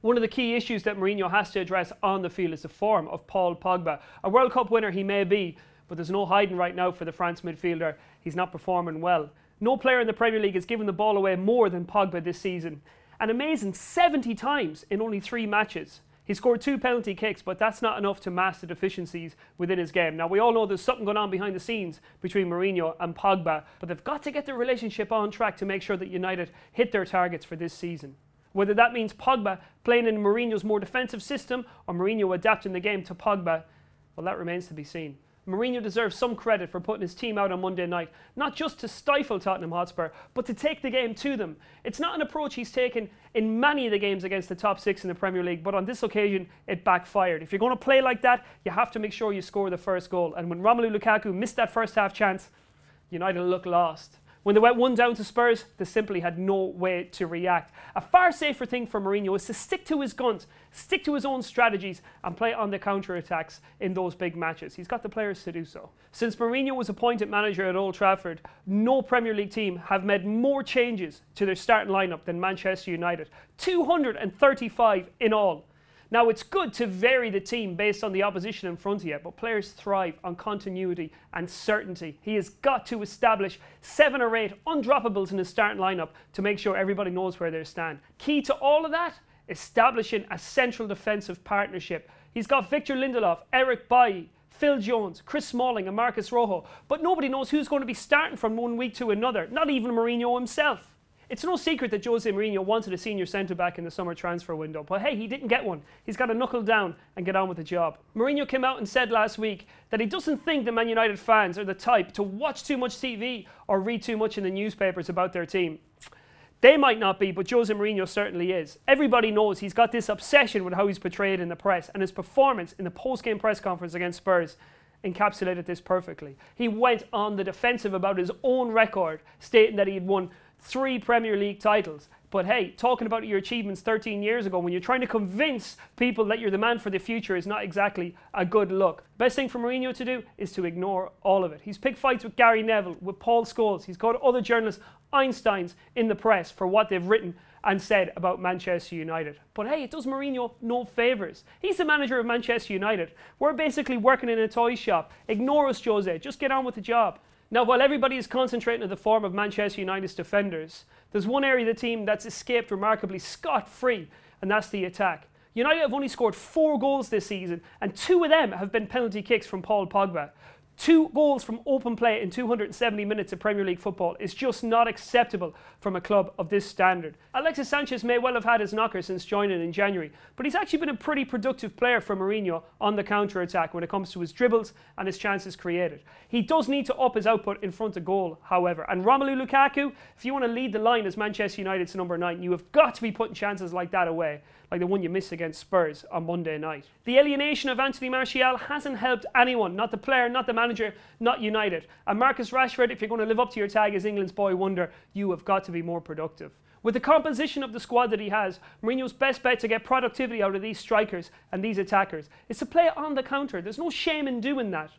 One of the key issues that Mourinho has to address on the field is the form of Paul Pogba. A World Cup winner he may be, but there's no hiding right now for the France midfielder. He's not performing well. No player in the Premier League has given the ball away more than Pogba this season. An amazing 70 times in only 3 matches. He scored 2 penalty kicks, but that's not enough to mask the deficiencies within his game. Now, we all know there's something going on behind the scenes between Mourinho and Pogba, but they've got to get their relationship on track to make sure that United hit their targets for this season. Whether that means Pogba playing in Mourinho's more defensive system or Mourinho adapting the game to Pogba, well, that remains to be seen. Mourinho deserves some credit for putting his team out on Monday night, not just to stifle Tottenham Hotspur, but to take the game to them. It's not an approach he's taken in many of the games against the top 6 in the Premier League, but on this occasion, it backfired. If you're going to play like that, you have to make sure you score the first goal. And when Romelu Lukaku missed that first half chance, United looked lost. When they went 1 down to Spurs, they simply had no way to react. A far safer thing for Mourinho is to stick to his guns, stick to his own strategies and play on the counter-attacks in those big matches. He's got the players to do so. Since Mourinho was appointed manager at Old Trafford, no Premier League team have made more changes to their starting lineup than Manchester United. 235 in all. Now, it's good to vary the team based on the opposition in front of you, but players thrive on continuity and certainty. He has got to establish 7 or 8 undroppables in his starting lineup to make sure everybody knows where they stand. Key to all of that, establishing a central defensive partnership. He's got Victor Lindelof, Eric Bailly, Phil Jones, Chris Smalling and Marcus Rojo, but nobody knows who's going to be starting from one week to another, not even Mourinho himself. It's no secret that Jose Mourinho wanted a senior centre-back in the summer transfer window, but hey, he didn't get one. He's got to knuckle down and get on with the job. Mourinho came out and said last week that he doesn't think the Man United fans are the type to watch too much TV or read too much in the newspapers about their team. They might not be, but Jose Mourinho certainly is. Everybody knows he's got this obsession with how he's portrayed in the press, and his performance in the post-game press conference against Spurs encapsulated this perfectly. He went on the defensive about his own record, stating that he had won 3 Premier League titles. But hey, talking about your achievements 13 years ago when you're trying to convince people that you're the man for the future is not exactly a good look. Best thing for Mourinho to do is to ignore all of it. He's picked fights with Gary Neville, with Paul Scholes. He's got other journalists, Einsteins, in the press for what they've written and said about Manchester United. But hey, it does Mourinho no favours. He's the manager of Manchester United. We're basically working in a toy shop. Ignore us, Jose. Just get on with the job. Now, while everybody is concentrating on the form of Manchester United's defenders, there's one area of the team that's escaped remarkably scot-free, and that's the attack. United have only scored 4 goals this season, and 2 of them have been penalty kicks from Paul Pogba. 2 goals from open play in 270 minutes of Premier League football is just not acceptable from a club of this standard. Alexis Sanchez may well have had his knocker since joining in January, but he's actually been a pretty productive player for Mourinho on the counter-attack when it comes to his dribbles and his chances created. He does need to up his output in front of goal, however. And Romelu Lukaku, if you want to lead the line as Manchester United's number 9, you have got to be putting chances like that away, like the one you missed against Spurs on Monday night. The alienation of Anthony Martial hasn't helped anyone, not the player, not the manager, not United. And Marcus Rashford, if you're going to live up to your tag as England's boy wonder, you have got to be more productive. With the composition of the squad that he has, Mourinho's best bet to get productivity out of these strikers and these attackers is to play on the counter. There's no shame in doing that.